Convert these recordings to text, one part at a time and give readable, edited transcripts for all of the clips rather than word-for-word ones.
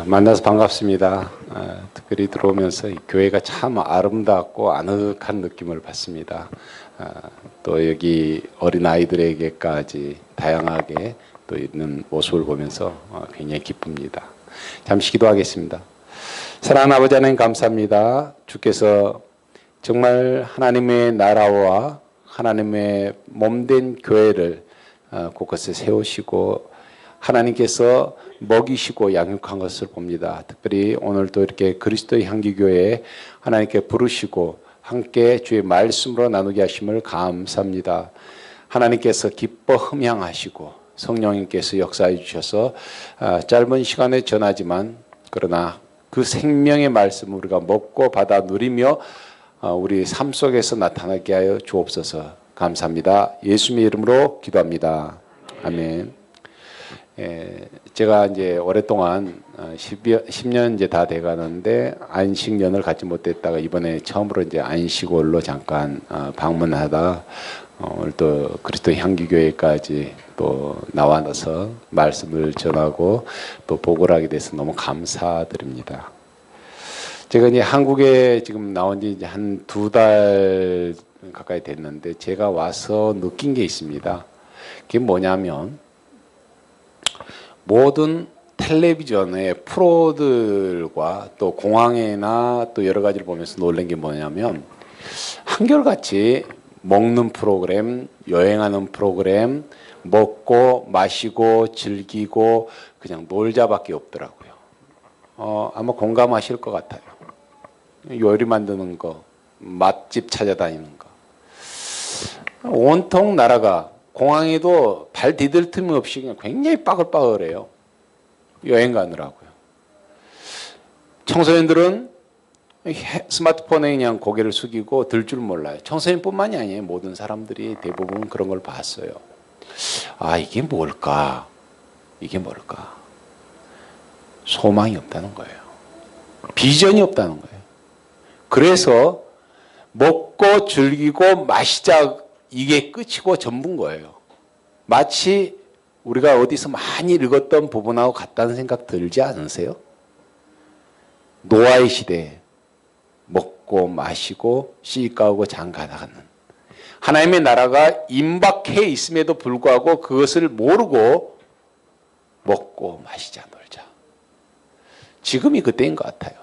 만나서 반갑습니다. 특별히 들어오면서 이 교회가 참 아름답고 아늑한 느낌을 받습니다. 또 여기 어린 아이들에게까지 다양하게 또 있는 모습을 보면서 굉장히 기쁩니다. 잠시 기도하겠습니다. 사랑하는 아버지 하나님 감사합니다. 주께서 정말 하나님의 나라와 하나님의 몸된 교회를 곳곳에 세우시고 하나님께서 먹이시고 양육한 것을 봅니다. 특별히 오늘도 이렇게 그리스도의 향기교회에 하나님께 부르시고 함께 주의 말씀으로 나누게 하심을 감사합니다. 하나님께서 기뻐 흠향하시고 성령님께서 역사해 주셔서 짧은 시간에 전하지만 그러나 그 생명의 말씀을 우리가 먹고 받아 누리며 우리 삶 속에서 나타나게 하여 주옵소서. 감사합니다. 예수님의 이름으로 기도합니다. 아멘. 제가 이제 오랫동안 10년 이제 다 돼가는데 안식년을 갖지 못했다가 이번에 처음으로 이제 안식월로 잠깐 방문하다 오늘 또 그리스도 향기교회까지 또 나와서 말씀을 전하고 또 보고를 하게 돼서 너무 감사드립니다. 제가 이제 한국에 지금 나온 지 이제 한 2달 가까이 됐는데 제가 와서 느낀 게 있습니다. 그게 뭐냐면 모든 텔레비전의 프로들과 또 공항에나 또 여러 가지를 보면서 놀란 게 뭐냐면 한결같이 먹는 프로그램, 여행하는 프로그램, 먹고 마시고 즐기고 그냥 놀자밖에 없더라고요. 아마 공감하실 것 같아요. 요리 만드는 거, 맛집 찾아다니는 거. 온통 나라가 공항에도 발 디딜 틈이 없이 그냥 굉장히 빠글빠글해요. 여행 가느라고요. 청소년들은 스마트폰에 그냥 고개를 숙이고 들 줄 몰라요. 청소년뿐만이 아니에요. 모든 사람들이 대부분 그런 걸 봤어요. 이게 뭘까? 이게 뭘까? 소망이 없다는 거예요. 비전이 없다는 거예요. 그래서 먹고 즐기고 마시자 이게 끝이고 전부인 거예요. 마치 우리가 어디서 많이 읽었던 부분하고 같다는 생각 들지 않으세요? 노아의 시대에 먹고 마시고 시집가고 장가나가는 하나님의 나라가 임박해 있음에도 불구하고 그것을 모르고 먹고 마시자 놀자. 지금이 그때인 것 같아요.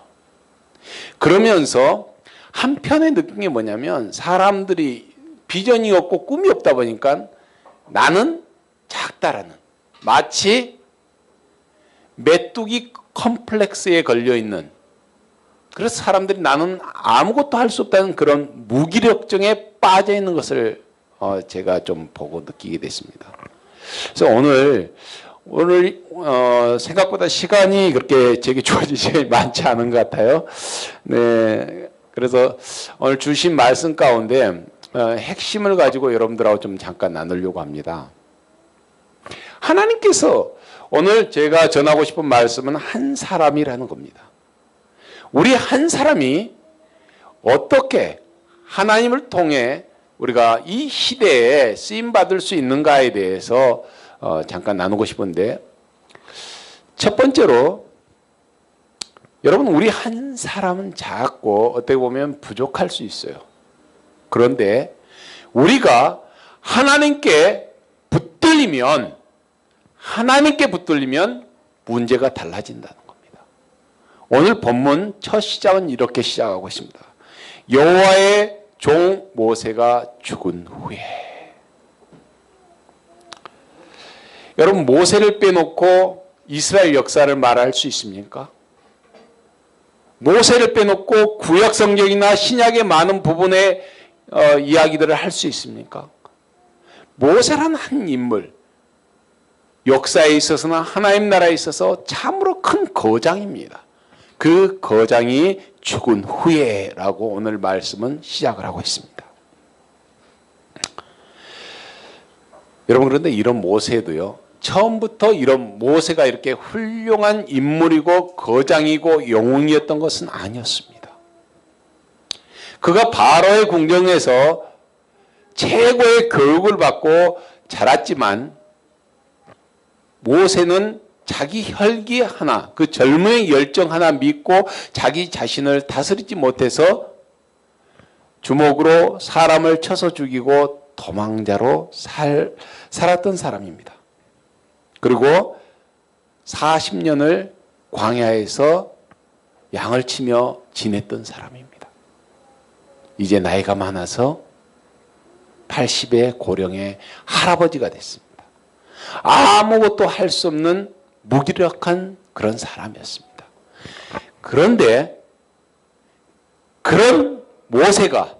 그러면서 한편에 느낀 게 뭐냐면 사람들이 비전이 없고 꿈이 없다 보니까 나는 작다라는 마치 메뚜기 컴플렉스에 걸려있는 그래서 사람들이 나는 아무것도 할 수 없다는 그런 무기력증에 빠져있는 것을 제가 좀 보고 느끼게 됐습니다. 그래서 오늘 생각보다 시간이 그렇게 제게 주어지지 많지 않은 것 같아요. 네, 그래서 오늘 주신 말씀 가운데 핵심을 가지고 여러분들하고 좀 잠깐 나누려고 합니다. 하나님께서 오늘 제가 전하고 싶은 말씀은 한 사람이라는 겁니다. 우리 한 사람이 어떻게 하나님을 통해 우리가 이 시대에 쓰임받을 수 있는가에 대해서 잠깐 나누고 싶은데 첫 번째로 여러분 우리 한 사람은 작고 어떻게 보면 부족할 수 있어요. 그런데 우리가 하나님께 붙들리면 문제가 달라진다는 겁니다. 오늘 본문 첫 시작은 이렇게 시작하고 있습니다. 여호와의 종 모세가 죽은 후에. 여러분 모세를 빼놓고 이스라엘 역사를 말할 수 있습니까? 모세를 빼놓고 구약 성경이나 신약의 많은 부분의 이야기들을 할 수 있습니까? 모세란 한 인물, 역사에 있어서나 하나님 나라에 있어서 참으로 큰 거장입니다. 그 거장이 죽은 후에라고 오늘 말씀은 시작을 하고 있습니다. 여러분 그런데 이런 모세도요. 처음부터 이런 모세가 이렇게 훌륭한 인물이고 거장이고 영웅이었던 것은 아니었습니다. 그가 바로의 궁정에서 최고의 교육을 받고 자랐지만 모세는 자기 혈기 하나, 그 젊음의 열정 하나 믿고 자기 자신을 다스리지 못해서 주먹으로 사람을 쳐서 죽이고 도망자로 살았던 사람입니다. 그리고 40년을 광야에서 양을 치며 지냈던 사람입니다. 이제 나이가 많아서 80의 고령의 할아버지가 됐습니다. 아무것도 할 수 없는 무기력한 그런 사람이었습니다. 그런데 그런 모세가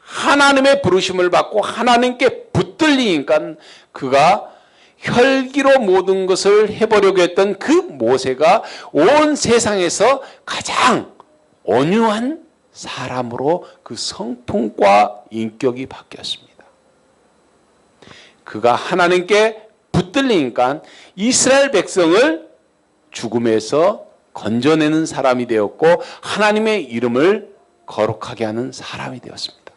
하나님의 부르심을 받고 하나님께 붙들리니까 그가 혈기로 모든 것을 해보려고 했던 그 모세가 온 세상에서 가장 온유한 사람으로 그 성품과 인격이 바뀌었습니다. 그가 하나님께 붙들리니까 이스라엘 백성을 죽음에서 건져내는 사람이 되었고 하나님의 이름을 거룩하게 하는 사람이 되었습니다.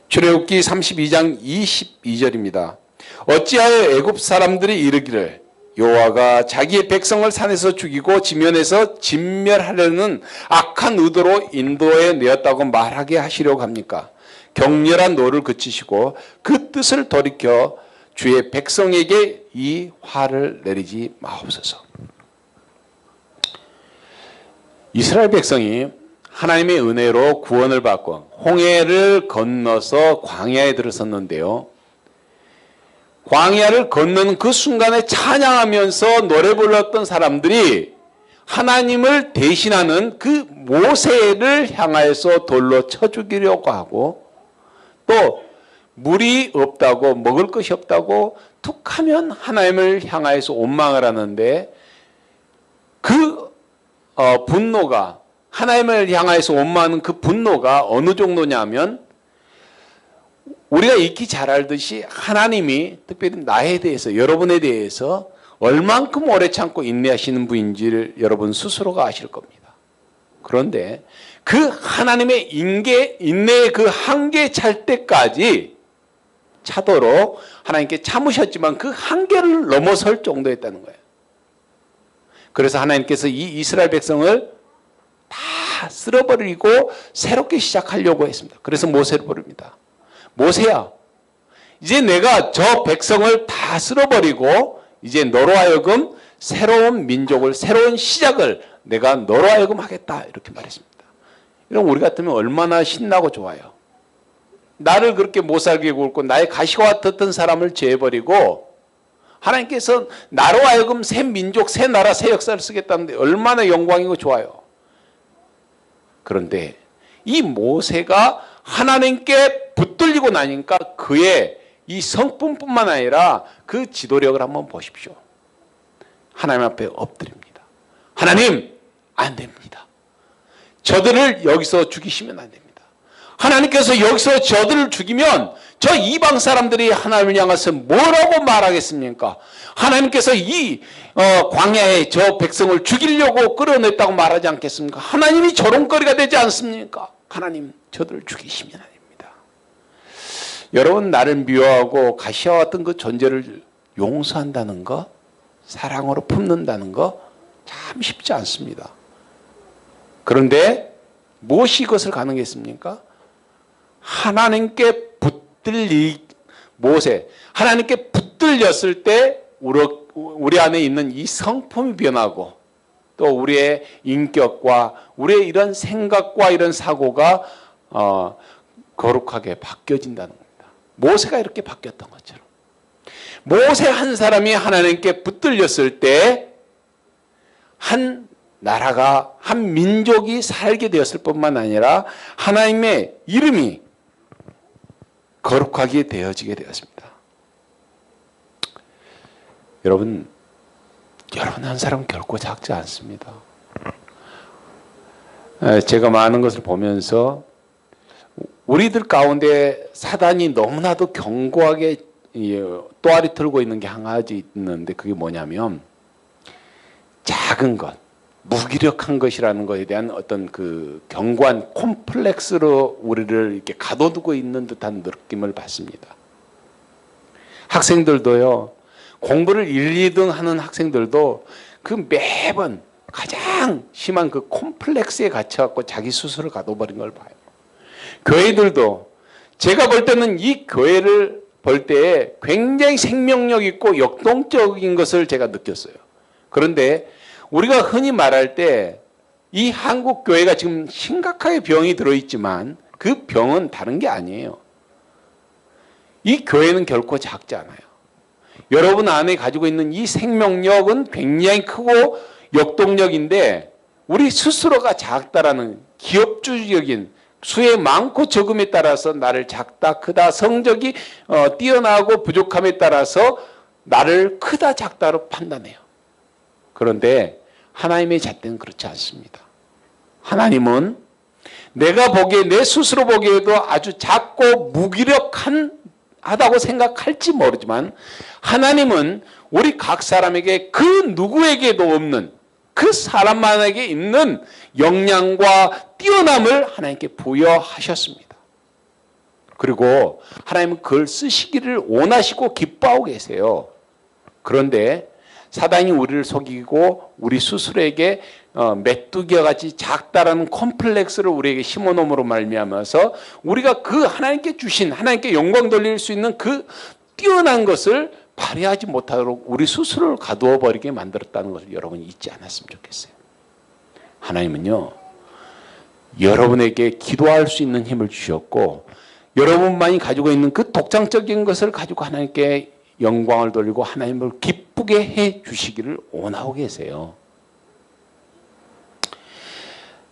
출애굽기 32장 22절입니다. 어찌하여 애굽 사람들이 이르기를 여호와가 자기의 백성을 산에서 죽이고 지면에서 진멸하려는 악한 의도로 인도해 내었다고 말하게 하시려고 합니까? 격렬한 노를 그치시고 그 뜻을 돌이켜 주의 백성에게 이 화를 내리지 마옵소서. 이스라엘 백성이 하나님의 은혜로 구원을 받고 홍해를 건너서 광야에 들어섰는데요. 광야를 건너는 그 순간에 찬양하면서 노래 불렀던 사람들이 하나님을 대신하는 그 모세를 향하여서 돌로 쳐 죽이려고 하고 또 물이 없다고 먹을 것이 없다고 툭하면 하나님을 향하여서 원망을 하는데 그 분노가 하나님을 향하여서 원망하는 그 분노가 어느 정도냐면 우리가 익히 잘 알듯이 하나님이 특별히 나에 대해서 여러분에 대해서 얼만큼 오래 참고 인내하시는 분인지를 여러분 스스로가 아실 겁니다. 그런데 그 하나님의 인내의 그 한계 찰 때까지 차도록 하나님께 참으셨지만 그 한계를 넘어설 정도였다는 거예요. 그래서 하나님께서 이 이스라엘 백성을 다 쓸어버리고 새롭게 시작하려고 했습니다. 그래서 모세를 부릅니다. 모세야, 이제 내가 저 백성을 다 쓸어버리고 이제 너로 하여금 새로운 민족을, 새로운 시작을 내가 너로 하여금 하겠다 이렇게 말했습니다. 이런 우리 같으면 얼마나 신나고 좋아요. 나를 그렇게 못 살게 굴고 나의 가시와 같았던 사람을 제해버리고 하나님께서 나로 하여금 새 민족, 새 나라, 새 역사를 쓰겠다는데 얼마나 영광이고 좋아요. 그런데 이 모세가 하나님께 붙들리고 나니까 그의 이 성품뿐만 아니라 그 지도력을 한번 보십시오. 하나님 앞에 엎드립니다. 하나님, 안 됩니다. 저들을 여기서 죽이시면 안 됩니다. 하나님께서 여기서 저들을 죽이면 저 이방 사람들이 하나님을 향해서 뭐라고 말하겠습니까? 하나님께서 이 광야에 저 백성을 죽이려고 끌어냈다고 말하지 않겠습니까? 하나님이 조롱거리가 되지 않습니까? 하나님, 저들을 죽이시면 안 됩니다. 여러분, 나를 미워하고 가시와 같은 그 존재를 용서한다는 거, 사랑으로 품는다는 거 참 쉽지 않습니다. 그런데 무엇이 이것을 가능했습니까? 하나님께 모세, 하나님께 붙들렸을 때 우리 안에 있는 이 성품이 변하고 또 우리의 인격과 우리의 이런 생각과 이런 사고가 거룩하게 바뀌어진다는 겁니다. 모세가 이렇게 바뀌었던 것처럼. 모세 한 사람이 하나님께 붙들렸을 때 한 나라가, 한 민족이 살게 되었을 뿐만 아니라 하나님의 이름이 거룩하게 되어지게 되었습니다. 여러분 한 사람은 결코 작지 않습니다. 제가 많은 것을 보면서 우리들 가운데 사단이 너무나도 견고하게 또아리 틀고 있는 게 한 가지 있는데 그게 뭐냐면 작은 것, 무기력한 것이라는 것에 대한 어떤 그 견고한 콤플렉스로 우리를 이렇게 가둬두고 있는 듯한 느낌을 받습니다. 학생들도요. 공부를 1, 2등 하는 학생들도 그 매번 가장 심한 그 콤플렉스에 갇혀갖고 자기 스스로를 가둬버린 걸 봐요. 교회들도 제가 볼 때는 이 교회를 볼 때에 굉장히 생명력 있고 역동적인 것을 제가 느꼈어요. 그런데 우리가 흔히 말할 때 이 한국 교회가 지금 심각하게 병이 들어있지만 그 병은 다른 게 아니에요. 이 교회는 결코 작지 않아요. 여러분 안에 가지고 있는 이 생명력은 굉장히 크고 역동력인데 우리 스스로가 작다라는 기업주의적인 수의 많고 적음에 따라서 나를 작다 크다 성적이 뛰어나고 부족함에 따라서 나를 크다 작다로 판단해요. 그런데 하나님의 잣대는 그렇지 않습니다. 하나님은 내가 보기에 내 스스로 보기에도 아주 작고 무기력하다고 생각할지 모르지만 하나님은 우리 각 사람에게 그 누구에게도 없는 그 사람만에게 있는 역량과 뛰어남을 하나님께 부여하셨습니다. 그리고 하나님은 그걸 쓰시기를 원하시고 기뻐하고 계세요. 그런데 사단이 우리를 속이고 우리 스스로에게 메뚜기와 같이 작다라는 콤플렉스를 우리에게 심어놓음으로 말미암아서 우리가 그 하나님께 주신 하나님께 영광 돌릴 수 있는 그 뛰어난 것을 발휘하지 못하도록 우리 스스로를 가두어 버리게 만들었다는 것을 여러분이 잊지 않았으면 좋겠어요. 하나님은요 여러분에게 기도할 수 있는 힘을 주셨고 여러분만이 가지고 있는 그 독창적인 것을 가지고 하나님께 영광을 돌리고 하나님을 기쁘게 해 주시기를 원하고 계세요.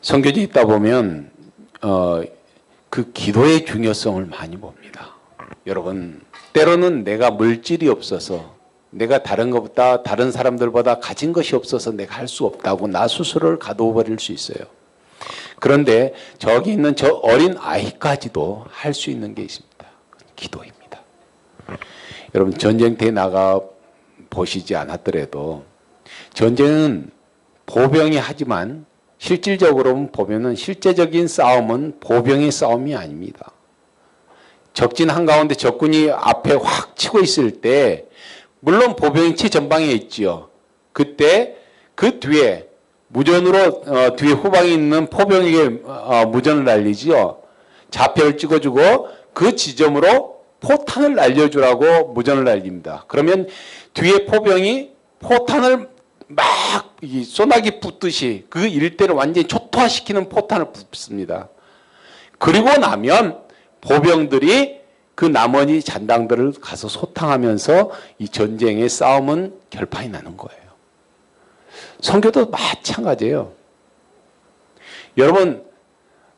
선교지 있다 보면 그 기도의 중요성을 많이 봅니다. 여러분 때로는 내가 물질이 없어서 내가 다른 것보다 다른 사람들보다 가진 것이 없어서 내가 할 수 없다고 나 스스로를 가두어 버릴 수 있어요. 그런데 저기 있는 저 어린 아이까지도 할 수 있는 게 있습니다. 기도입니다. 여러분 전쟁터에 나가 보시지 않았더라도 전쟁은 보병이 하지만 실질적으로 보면은 실제적인 싸움은 보병의 싸움이 아닙니다. 적진 한가운데 적군이 앞에 확 치고 있을 때 물론 보병이 최전방에 있지요. 그때 그 뒤에 무전으로 뒤에 후방에 있는 포병에게 무전을 날리지요. 좌표를 찍어주고 그 지점으로 포탄을 날려주라고 무전을 날립니다. 그러면 뒤에 포병이 포탄을 막 소나기 붓듯이 그 일대를 완전히 초토화시키는 포탄을 붓습니다. 그리고 나면 보병들이 그 나머지 잔당들을 가서 소탕하면서 이 전쟁의 싸움은 결판이 나는 거예요. 선교도 마찬가지예요. 여러분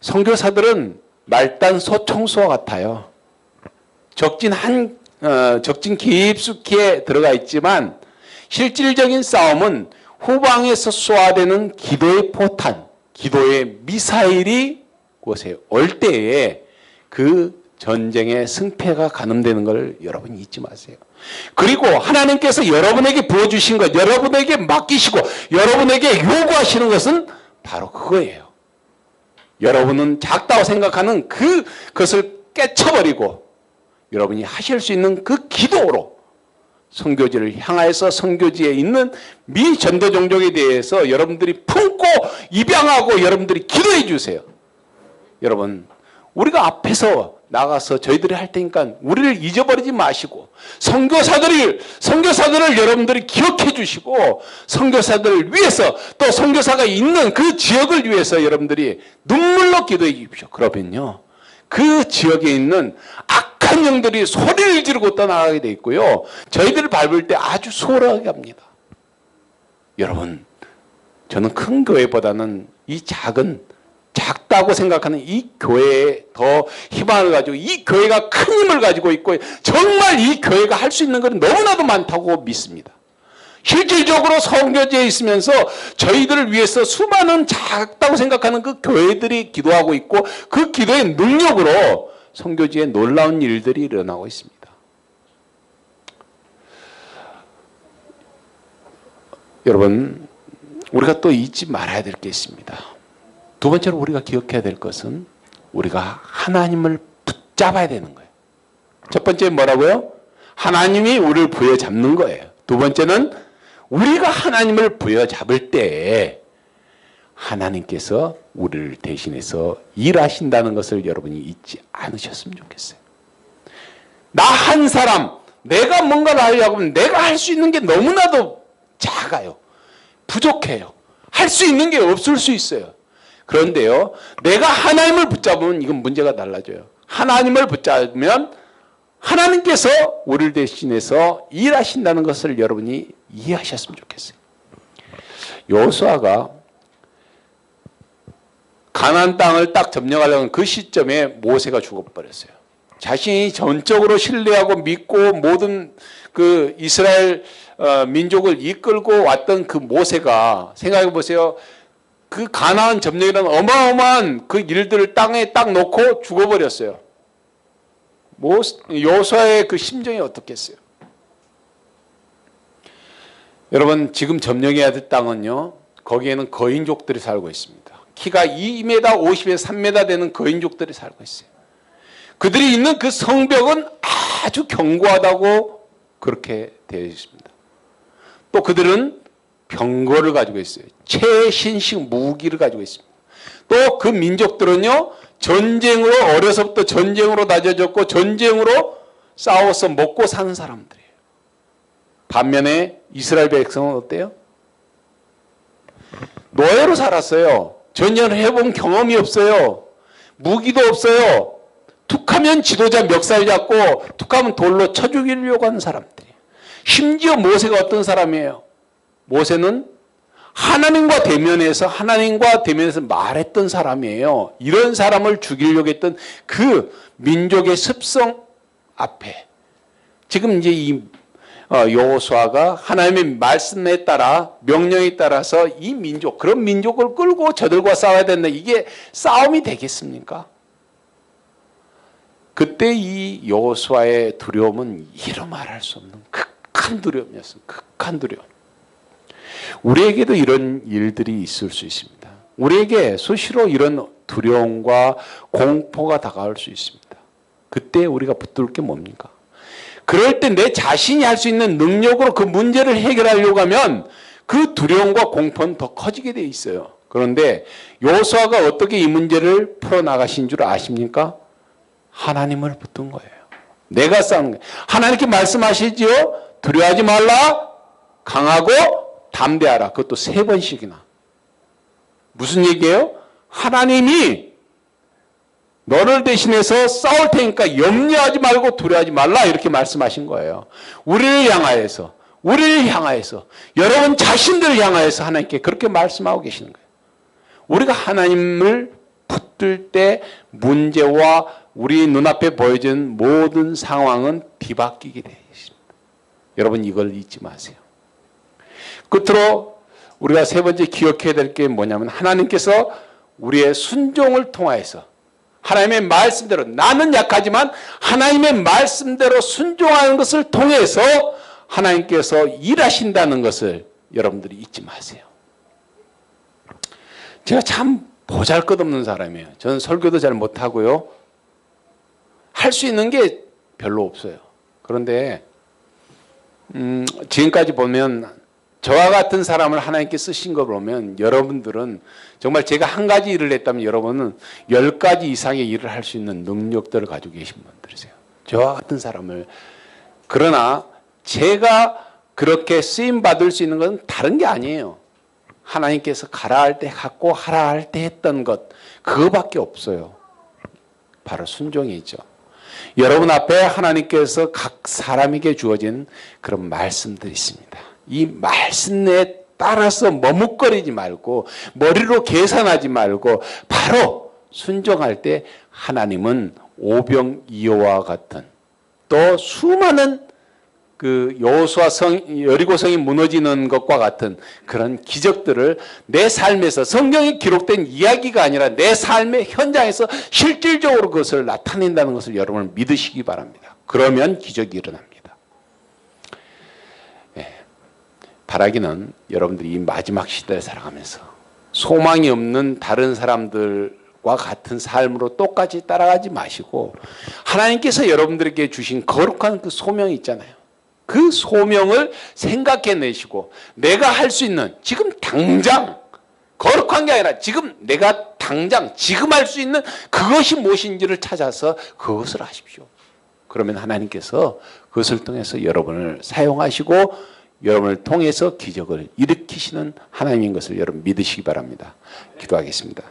선교사들은 말단 소총수와 같아요. 적진 깊숙이에 들어가 있지만 실질적인 싸움은 후방에서 쏘아대는 기도의 포탄, 기도의 미사일이 곳에 올 때에 그 전쟁의 승패가 가늠되는 걸 여러분이 잊지 마세요. 그리고 하나님께서 여러분에게 부어주신 것, 여러분에게 맡기시고 여러분에게 요구하시는 것은 바로 그거예요. 여러분은 작다고 생각하는 그것을 깨쳐버리고 여러분이 하실 수 있는 그 기도로 선교지를 향하여서 선교지에 있는 미전도 종족에 대해서 여러분들이 품고 입양하고 여러분들이 기도해 주세요. 여러분 우리가 앞에서 나가서 저희들이 할 테니까 우리를 잊어버리지 마시고 선교사들을 여러분들이 기억해 주시고 선교사들을 위해서 또 선교사가 있는 그 지역을 위해서 여러분들이 눈물로 기도해 주십시오. 그러면요 그 지역에 있는 악한 영들이 소리를 지르고 떠나가게 돼 있고요. 저희들을 밟을 때 아주 수월하게 합니다. 여러분 저는 큰 교회보다는 이 작다고 생각하는 이 교회에 더 희망을 가지고 이 교회가 큰 힘을 가지고 있고 정말 이 교회가 할 수 있는 것은 너무나도 많다고 믿습니다. 실질적으로 선교지에 있으면서 저희들을 위해서 수많은 작다고 생각하는 그 교회들이 기도하고 있고 그 기도의 능력으로 선교지에 놀라운 일들이 일어나고 있습니다. 여러분 우리가 또 잊지 말아야 될 게 있습니다. 두 번째로 우리가 기억해야 될 것은 우리가 하나님을 붙잡아야 되는 거예요. 첫 번째 뭐라고요? 하나님이 우리를 부여잡는 거예요. 두 번째는 우리가 하나님을 부여잡을 때 하나님께서 우리를 대신해서 일하신다는 것을 여러분이 잊지 않으셨으면 좋겠어요. 나 한 사람, 내가 뭔가를 하려고 하면 내가 할 수 있는 게 너무나도 작아요. 부족해요. 할 수 있는 게 없을 수 있어요. 그런데요, 내가 하나님을 붙잡으면 이건 문제가 달라져요. 하나님을 붙잡으면 하나님께서 우리를 대신해서 일하신다는 것을 여러분이 이해하셨으면 좋겠어요. 여호수아가 가나안 땅을 딱 점령하려는 그 시점에 모세가 죽어버렸어요. 자신이 전적으로 신뢰하고 믿고 모든 그 이스라엘 민족을 이끌고 왔던 그 모세가, 생각해 보세요. 그 가나안 점령이라는 어마어마한 그 일들을 땅에 딱 놓고 죽어버렸어요. 여호수아의 그 심정이 어떻겠어요? 여러분, 지금 점령해야 될 땅은요, 거기에는 거인족들이 살고 있습니다. 키가 2m 50에서 3m 되는 거인족들이 살고 있어요. 그들이 있는 그 성벽은 아주 견고하다고 그렇게 되어 있습니다. 또 그들은 병거를 가지고 있어요. 최신식 무기를 가지고 있습니다. 또 그 민족들은요, 전쟁으로, 어려서부터 전쟁으로 다져졌고 전쟁으로 싸워서 먹고 사는 사람들이에요. 반면에 이스라엘 백성은 어때요? 노예로 살았어요. 전쟁을 해본 경험이 없어요. 무기도 없어요. 툭하면 지도자 멱살 잡고 툭하면 돌로 쳐 죽이려고 하는 사람들이에요. 심지어 모세가 어떤 사람이에요? 모세는 하나님과 대면해서 말했던 사람이에요. 이런 사람을 죽이려고 했던 그 민족의 습성 앞에 지금 이제 이 여호수아가 하나님의 말씀에 따라, 명령에 따라서 이 민족, 그런 민족을 끌고 저들과 싸워야 된다. 이게 싸움이 되겠습니까? 그때 이 여호수아의 두려움은 이루 말할 수 없는 극한 두려움이었어요. 극한 두려움. 우리에게도 이런 일들이 있을 수 있습니다. 우리에게 수시로 이런 두려움과 공포가 다가올 수 있습니다. 그때 우리가 붙들 게 뭡니까? 그럴 때 내 자신이 할 수 있는 능력으로 그 문제를 해결하려고 하면 그 두려움과 공포는 더 커지게 돼 있어요. 그런데 여호수아가 어떻게 이 문제를 풀어나가신 줄 아십니까? 하나님을 붙든 거예요. 내가 싸우는 거예요. 하나님께 말씀하시지요. 두려워하지 말라. 강하고 담대하라. 그것도 3번씩이나. 무슨 얘기예요? 하나님이 너를 대신해서 싸울 테니까 염려하지 말고 두려워하지 말라. 이렇게 말씀하신 거예요. 우리를 향하여서, 여러분 자신들을 향하여서 하나님께 그렇게 말씀하고 계시는 거예요. 우리가 하나님을 붙들 때 문제와 우리 눈앞에 보여지는 모든 상황은 뒤바뀌게 되어 있습니다. 여러분 이걸 잊지 마세요. 끝으로 우리가 3번째 기억해야 될 게 뭐냐면, 하나님께서 우리의 순종을 통하여서 하나님의 말씀대로, 나는 약하지만 하나님의 말씀대로 순종하는 것을 통해서 하나님께서 일하신다는 것을 여러분들이 잊지 마세요. 제가 참 보잘것없는 사람이에요. 저는 설교도 잘 못하고요. 할 수 있는 게 별로 없어요. 그런데 지금까지 보면 저와 같은 사람을 하나님께 쓰신 거 보면 여러분들은 정말 제가 한 가지 일을 했다면 여러분은 10가지 이상의 일을 할 수 있는 능력들을 가지고 계신 분들이세요. 저와 같은 사람을. 그러나 제가 그렇게 쓰임받을 수 있는 건 다른 게 아니에요. 하나님께서 가라 할 때 갔고 하라 할 때 했던 것, 그거밖에 없어요. 바로 순종이죠. 여러분 앞에 하나님께서 각 사람에게 주어진 그런 말씀들이 있습니다. 이 말씀에 따라서 머뭇거리지 말고 머리로 계산하지 말고 바로 순종할 때 하나님은 오병이어와 같은, 또 수많은 그 여호수아 여리고성이 무너지는 것과 같은 그런 기적들을 내 삶에서, 성경에 기록된 이야기가 아니라 내 삶의 현장에서 실질적으로 그것을 나타낸다는 것을 여러분 믿으시기 바랍니다. 그러면 기적이 일어납니다. 네. 바라기는 여러분들이 이 마지막 시대를 살아가면서 소망이 없는 다른 사람들 같은 삶으로 똑같이 따라가지 마시고 하나님께서 여러분들에게 주신 거룩한 그 소명이 있잖아요. 그 소명을 생각해내시고 내가 할 수 있는 지금 당장 거룩한 게 아니라 지금 내가 당장 지금 할 수 있는 그것이 무엇인지를 찾아서 그것을 하십시오. 그러면 하나님께서 그것을 통해서 여러분을 사용하시고 여러분을 통해서 기적을 일으키시는 하나님인 것을 여러분 믿으시기 바랍니다. 기도하겠습니다.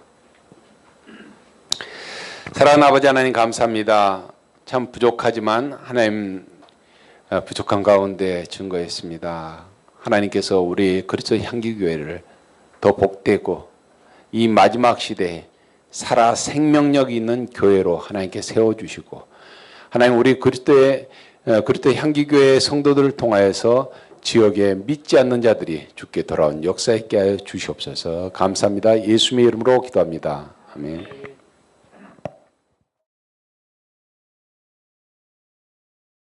사랑하는 아버지 하나님 감사합니다. 참 부족하지만 하나님 부족한 가운데 증거했습니다. 하나님께서 우리 그리스도 향기교회를 더 복되고 이 마지막 시대에 살아 생명력이 있는 교회로 하나님께 세워주시고 하나님 우리 그리스도 향기교회 성도들을 통하여서 지역에 믿지 않는 자들이 주께 돌아온 역사 있게 하여 주시옵소서. 감사합니다. 예수님의 이름으로 기도합니다. 아멘.